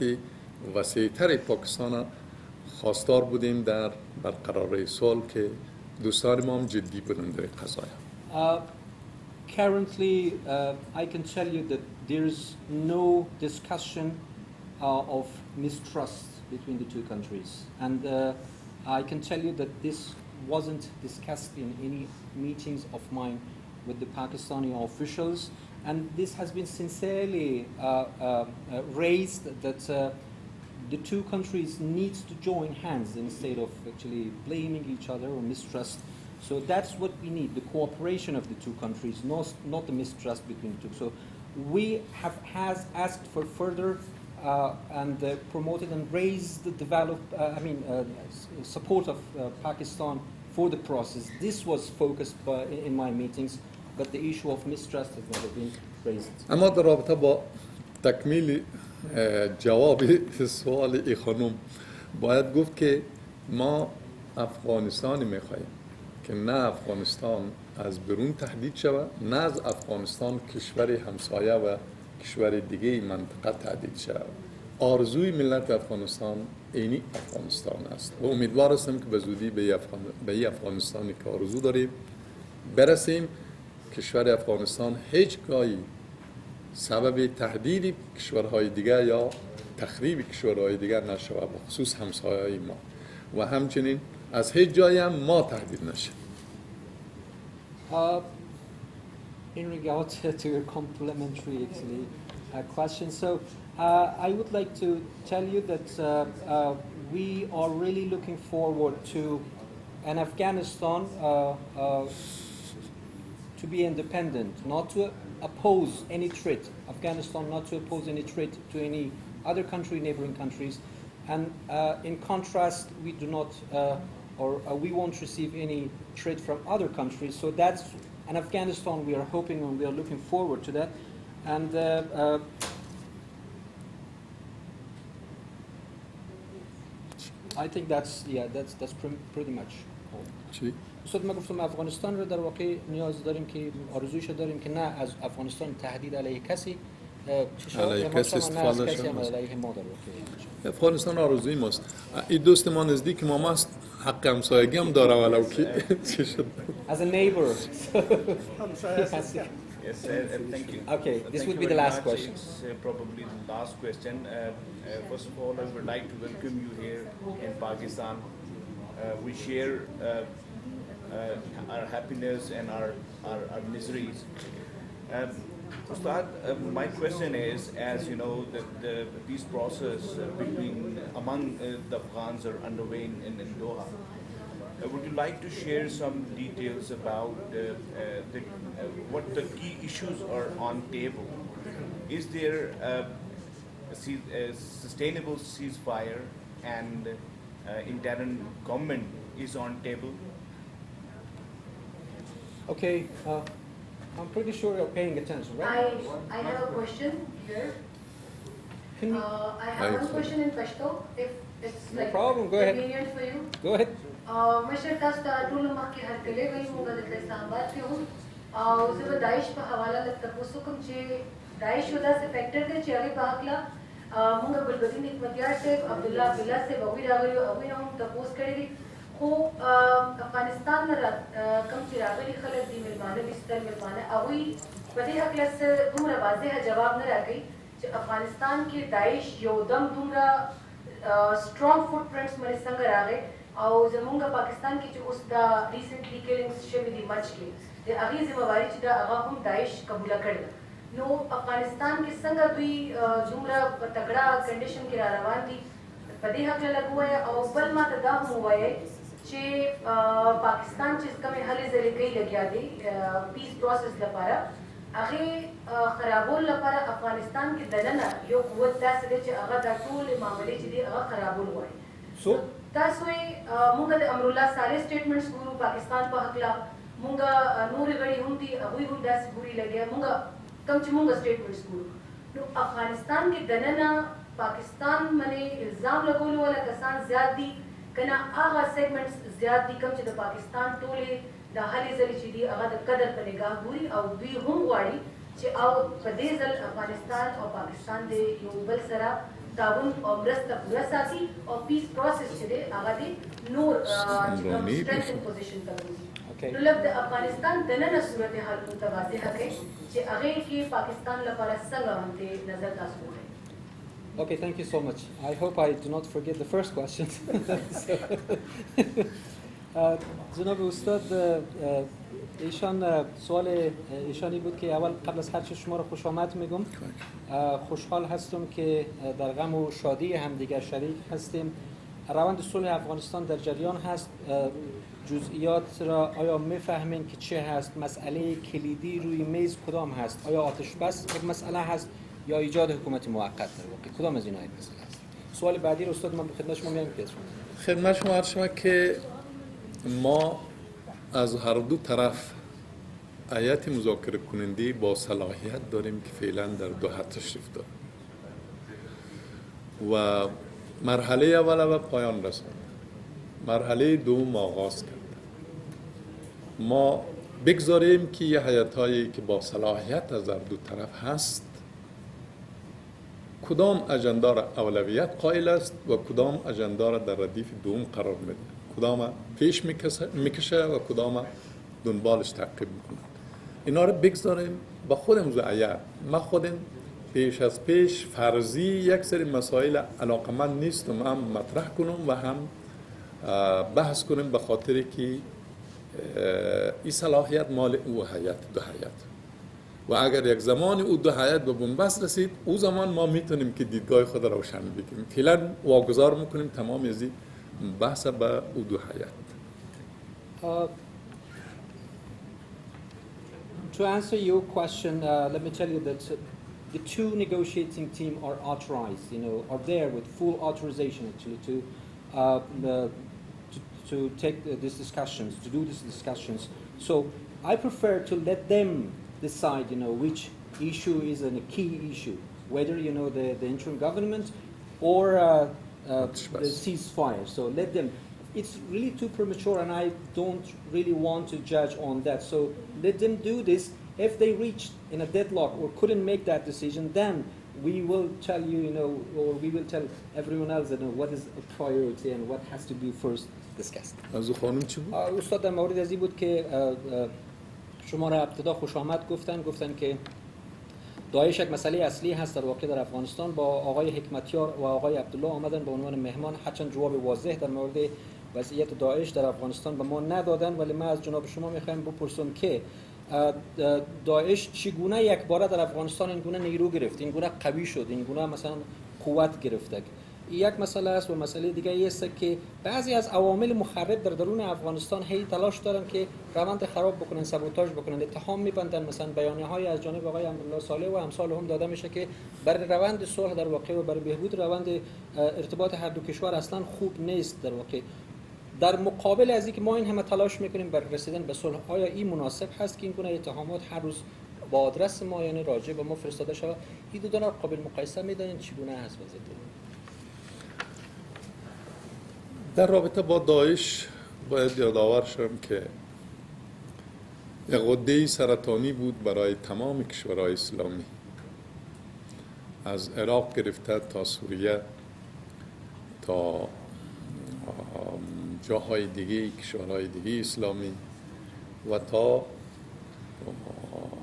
وسیع‌تر پاکستان خواستار بودیم در برقراری صلح که دوستان ما هم جدی بودن در قضایا. Currently, I can tell you that there is no discussion of mistrust between the two countries, and I can tell you that this wasn't discussed in any meetings of mine with the Pakistani officials, and this has been sincerely raised that the two countries need to join hands instead of actually blaming each other or mistrust. So that's what we need, the cooperation of the two countries, not the mistrust between the two. So we has asked for further and promoted and raised the support of Pakistan for the process. This was focused in my meetings, but the issue of mistrust has never been raised. اما در رابطه با تکمیل جواب سوال ای خانم باید گفت که ما افغانستانی میخواهیم که نه افغانستان از برون تهدید شود، نه از افغانستان کشور همسایه و کشور دیگه منطقه تهدید شود. آرزوی ملت افغانستان اینی افغانستان است و امیدوار هستم که به زودی به این افغانستانی که آرزو داریم برسیم. کشور افغانستان هیچگاهی سبب تهدید کشورهای دیگر یا تخریب کشورهای دیگر نشود، به خصوص همسایه‌های ما، و همچنین از هیچ جایی هم ما تهدید نشیم. In regard to your complimentary question, so I would like to tell you that we are really looking forward to an Afghanistan to be independent, not to oppose any threat. Afghanistan not to oppose any threat to any other country, neighboring countries, and in contrast, we do not we won't receive any threat from other countries. So that's an Afghanistan we are hoping and we are looking forward to that. And I think that's pretty much all. استاد ما گفتم افغانستان رو در واقع نیاز داریم که آرزویش داریم که نه از افغانستان تهدید علیه کسی علیه کسی استفاده شده. علیه ما در واقع افغانستان آرزوی ماست. این دوست ما نزدیک ما است، حق همسایگی هم داره ولو که چی شد. As a neighbor. Yes, thank you. Okay, this would be the last question. It's probably the last question. First of all, I would like to welcome you here in Pakistan. We share our happiness and our miseries. Ustad, my question is, as you know, the peace process among the Afghans are underway in Doha. Would you like to share some details about what the key issues are on table? Is there a sustainable ceasefire and interim government is on table? Okay, I'm pretty sure you're paying attention, right? I have a question here. Can you, I have one question in Pashto, if it's No like problem, go ahead. convenient for you. go ahead. मैं शेर का स्टार्टूल मक के हर किले गई हूँ गलत इस्लामाबाद से हूँ उसे वो दाइश पर हवाला लगता है उसको कम चे दाइश उधर से फैक्टर थे चारे बाकला मुंगा बुलबुली ने मध्यार से अब्दुल्ला बिल्ला से बवी रावली अवी ना हम तपोस करेगी को अफगानिस्तान में कम चिरागली खलत दी मिलमाने बिस्तर मिलमाने अवी बदे हकलस दूमरा वाज़े है जवाब न रह गई कि अफगानिस्तान के दाइश योदम दूमरा strong footprints मरे संग आ गए और जमुंगा पाकिस्तान की जो उस दा recently killings शे भी मच के ते अभी जिम्मेवारी चिदा अगा हम दाइश कबूला कर नो अफगानिस्तान के संग दुई जुमरा तगड़ा कंडीशन के रवान थी पदे हक लगुआ है और बल मा तदा हुआ है चे पाकिस्तान जिसका में हले जले कई लगिया दे पीस प्रोसेस लपारा अगे खराबोल लपारा अफगानिस्तान के दलना यो कुवत दास दे चे अगा दा टूल मामले चे दे अगा खराबोल हुआ है So, तासोए मुंगा दे अमरुल्लाह सारे स्टेटमेंट्स गुरु पाकिस्तान पर हकला मुंगा नूर गड़ी हुंती अबुई हुंदास बुरी लगे मुंगा कम चे मुंगा स्टेटमेंट्स गुरु नो अफगानिस्तान के दलना पाकिस्तान मने इल्जाम लगोलो वाला कसान ज्यादा कना आगा सेगमेंट्स ज्यादा कम चे पाकिस्तान टोले दा हले जली ची दी अगा द कदर पर निगाह बुरी और दुई हम वाड़ी चे आओ पदेजल अफगानिस्तान और पाकिस्तान दे यो बल सरा ताउन और ब्रस्त पूरा साथी और पीस प्रोसेस चे दे आगा दे नूर स्ट्रेंथ पोजीशन कर नो लब द अफगानिस्तान दनन सूरत हाल मुतवाज़िह है चे अगे के पाकिस्तान लपारा संग हमते नजर तासो है. okay, thank you so much. I hope I do not forget the first question. جناب استاد ایشان سوال ایشانی بود که اول قبل از هر چیز شما رو خوش آمد میگم. خوشحال هستم که در غم و شادی همدیگر شریک هستیم. روند صلح افغانستان در جریان هست. جزئیات را آیا میفهمین که چه هست؟ مسئله کلیدی روی میز کدام هست؟ آیا آتش بس یک مسئله هست یا ایجاد حکومت موقت در واقع؟ کدام از اینا یک مسئله است؟ سوال بعدی رو استاد من خدمت شما میگم پیش خدمت شما عرض شما که ما از هر دو طرف هیئت مذاکره کننده با صلاحیت داریم که فعلا در دوحه تشریف داریم و مرحله اول و پایان رساند. مرحله دوم آغاز کرد. ما بگذاریم که یه هیئت‌هایی که با صلاحیت از هر دو طرف هست کدام اجندا را اولویت قائل است و کدام اجندا را در ردیف دوم قرار میده، کدام پیش میکشه و کدام دنبالش تعقیب میکنه. اینا رو بگذاریم با خودم زعیت. ما خودم پیش از پیش فرضی یک سری مسائل علاقمند نیستم هم مطرح کنم و هم بحث کنیم به خاطر که این صلاحیت مال او هیئت دو هیئت و اگر یک زمان او دو هیئت به بنبست رسید او زمان ما میتونیم که دیدگاه خود را روشن بگیم. فعلا واگذار میکنیم تمام از این بحث به او دو هیئت. To answer your question, let me tell you that the two negotiating team are authorized, are there with full authorization actually to take these discussions, to do these discussions. So I prefer to let them decide, which issue is a key issue, whether the interim government or the ceasefire. So let them. It's really too premature, and I don't really want to judge on that. So let them do this. If they reached in a deadlock or couldn't make that decision, then we will tell you, or we will tell everyone else, what is a priority and what has to be first discussed. استاد در مورد از این بود که شما را ابتدا خوش آمد گفتن که داعش یک مسئله اصلی هست در واقع در افغانستان. با آقای حکمتیار و آقای عبدالله آمدن به عنوان مهمان، هرچند جواب واضح در مورد وضعیت داعش در افغانستان به ما ندادن، ولی ما از جناب شما میخوایم بپرسم که داعش چگونه یک باره در افغانستان اینگونه نیرو گرفت، اینگونه قوی شد، اینگونه مثلا قوت گرفت. یک مسئله است و مسئله دیگه ای است که بعضی از عوامل مخرب در درون افغانستان هی تلاش دارن که روند خراب بکنن، سابوتاژ بکنن، اتهام میبندن. مثلا بیانیه‌های از جانب آقای امرالله صالح و امثال هم داده میشه که برای روند صلح در واقع و برای بهبود روند ارتباط هر دو کشور اصلا خوب نیست در واقع. در مقابل از اینکه ما این همه تلاش میکنیم برای رسیدن به صلح، آیا این مناسب هست که این گونه اتهامات هر روز با آدرس ما یعنی راجع به ما فرستاده شود؟ این دو تا قابل مقایسه میدانید چگونه هست وضعیت؟ در رابطه با داعش باید یادآور شم که یک غده سرطانی بود برای تمام کشورهای اسلامی، از عراق گرفته تا سوریه تا جاهای دیگه، کشورهای دیگه اسلامی و تا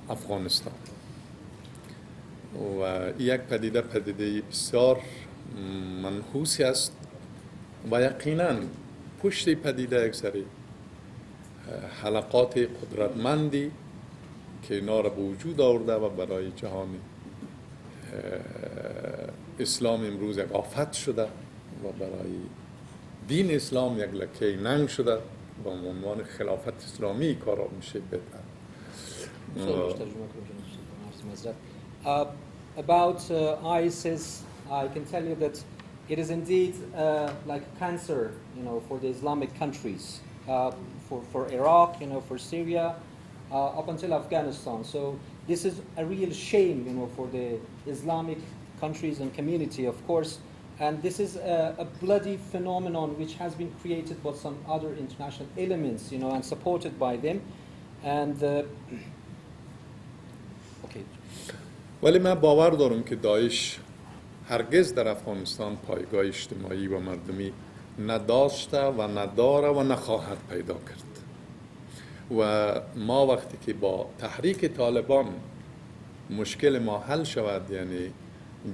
افغانستان. و یک پدیده بسیار منحوسی است و یقینا پشت پدیده یک سری حلقات قدرتمندی که اینا را به وجود آورده و برای جهان اسلام امروز یک آفت شده و برای دین اسلام یک لکه ننگ شده با عنوان خلافت اسلامی کارا میشه بهتر. About ISIS, I can tell you that it is indeed like cancer, for the Islamic countries, for Iraq, for Syria, up until Afghanistan. So this is a real shame, for the Islamic countries and community, of course. And this is a bloody phenomenon which has been created by some other international elements, and supported by them. And okay. ولی من باور دارم که داعش هرگز در افغانستان پایگاه اجتماعی و مردمی نداشته و نداره و نخواهد پیدا کرد. و ما وقتی که با تحریک طالبان مشکل ما حل شود، یعنی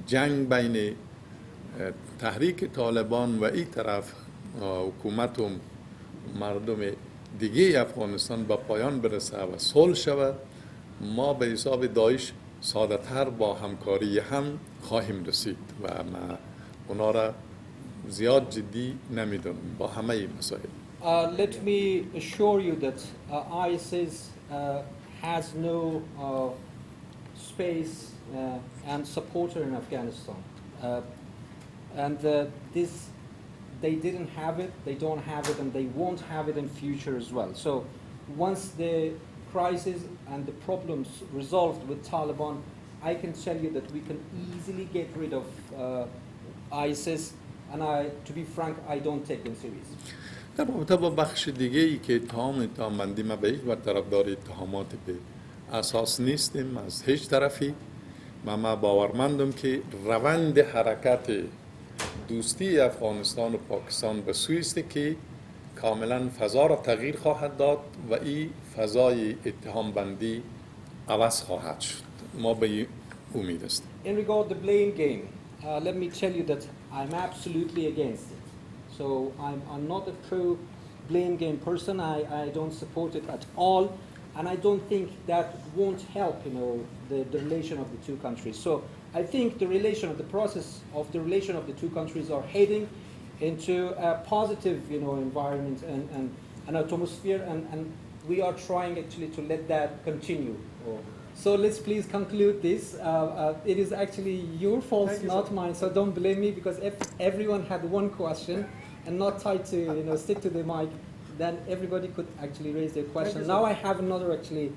جنگ بین تحریک طالبان و این طرف حکومت و مردم دیگه افغانستان با پایان برسه و صلح شود، ما به حساب داعش ساده‌تر با همکاری هم خواهیم رسید و ما اونا را زیاد جدی نمیدونم با همه مسائل. Let me assure you that ISIS has no space and supporter in Afghanistan. And this, they didn't have it, they don't have it, and they won't have it in future as well. So once the crisis and the problems resolved with Taliban, I can tell you that we can easily get rid of ISIS, and to be frank, I don't take them seriously. در رابطه با بخش دیگه ای که اتهام بندی ما به هیچ وجه طرفدار اتهامات به اساس نیستیم از هیچ طرفی. ما باورمندم که روند حرکت دوستی افغانستان و پاکستان به سوی است که کاملا فضا را تغییر خواهد داد و این فضای اتهام بندی عوض خواهد شد. ما به امید است. In regard to the blame game, let me tell you that I'm absolutely against it. So I'm not a pro blame game person. I don't support it at all, and I don't think that won't help, the relation of the two countries. So I think the process of the relation of the two countries are heading into a positive, environment and an atmosphere, and we are trying actually to let that continue. So let's please conclude this. It is actually your fault, not mine. So don't blame me, because if everyone had one question and not tried to, stick to the mic, then everybody could actually raise their question. Now I have another actually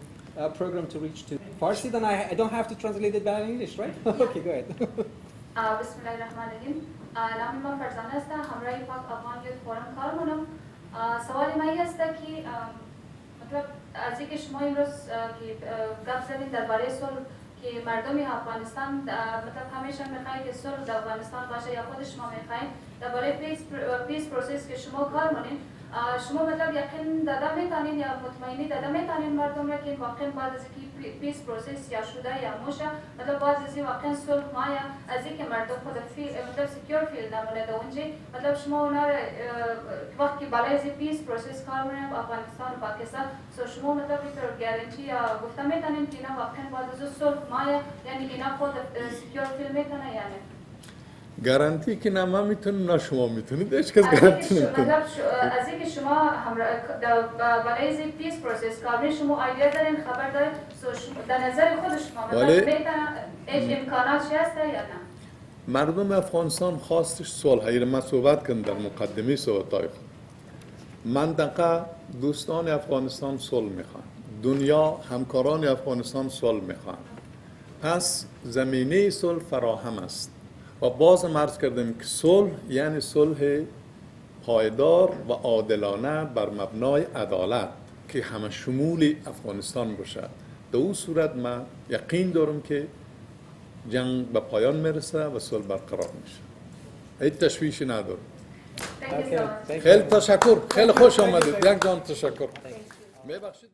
program to reach to. Farsi, then I don't have to translate it back in English, right? Okay, go ahead. Bismillahirrahmanirrahim. نام من فرزانه است. همراه پاک افغان یوت فورم کار می‌کنم. سوال من این است که مطلب از اینکه شما امروز که گپ زدید درباره صلح که مردم افغانستان مطلب همیشه می‌خواید که صلح در افغانستان باشه یا خود شما می‌خواید درباره پیس پروسس که شما کار می‌کنید، شما مطلب یقین داده می‌تونید یا مطمئنی داده می‌تونید مردم را که واقعا بعد از اینکه پیس پروسس یا شده یا موشه مطلب بعد از این واقعا صلح مایا از اینکه مردم خود مطلب سکیور فیل نمونه دونجی مطلب شما اونا وقتی بالای از پیس پروسس کار می‌کنید افغانستان و پاکستان سو شما مطلب اینطور گارانتی یا گفته می‌تونید که اینا واقعا بعد از صلح مایا یعنی اینا خود سکیور فیل می‌کنه یعنی گارانتی که نه من میتونم نه شما میتونید، هیچ کس گارانتی نمیکنه. از اینکه شما برای این پیس پروسس کار شما آیدیا دارین، خبر دارین، در نظر خود شما میتونه امکانات چی هست یا نه؟ مردم افغانستان خواستش صلح. اگر من صحبت کنم در مقدمه صحبت‌های منطقه دوستان افغانستان صلح میخوان، دنیا همکاران افغانستان صلح میخوان، پس زمینه صلح فراهم است و باز عرض کردیم که صلح یعنی صلح پایدار و عادلانه بر مبنای عدالت که همه شمول افغانستان باشد. در اون صورت من یقین دارم که جنگ به پایان میرسه و صلح برقرار میشه. هیچ تشویشی ندارم. خیلی تشکر، خیلی خوش آمدید. یک جان تشکر. میبخشید